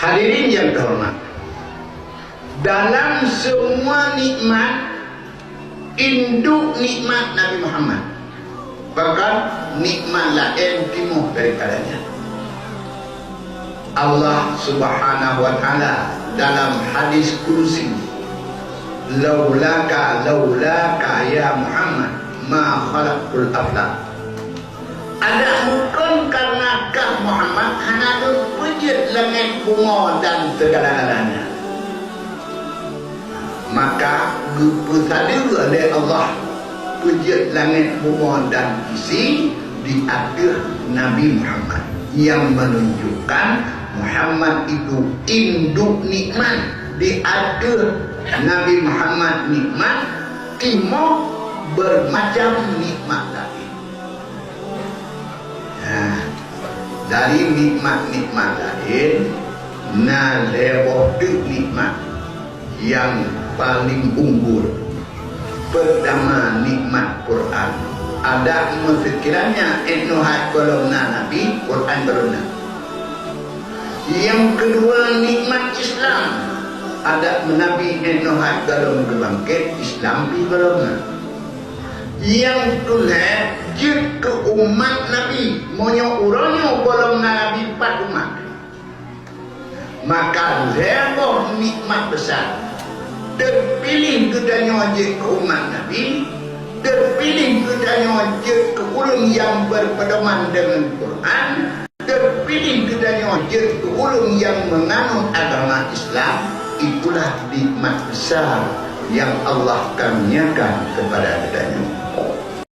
Hadirin yang terhormat, dalam semua nikmat, induk nikmat Nabi Muhammad, bahkan nikmat lain timuh daripadanya. Allah Subhanahu wa taala dalam hadis kursi, laulaka ya Muhammad ma khalaqul aflaq. Ada bukan karena kah Muhammad hanya berpujit langit bunga dan segala-galanya, maka bersadir oleh Allah pujit langit bunga dan isi di akhir Nabi Muhammad, yang menunjukkan Muhammad itu induk nikmat. Di akhir Nabi Muhammad nikmat, timur bermacam nikmat lagi. Dari nikmat-nikmat lain, lewat nikmat yang paling unggul pertama nikmat Quran. Ada sekiranya etnohat kolomna Nabi Quran beruna. Yang kedua nikmat Islam, ada Nabi etnohat kolom kebangkit Islam di kolomna. Yang tulah jid ke umat Nabi monyo uronyo kolom Nabi 4 umat, maka leboh nikmat besar terpilih kedanya jid ke umat Nabi, terpilih kedanya jid ke ulun yang berpedoman dengan Quran, terpilih kedanya jid ke ulun yang menganut agama Islam. Itulah nikmat besar yang Allah karuniakan kepada kedanya.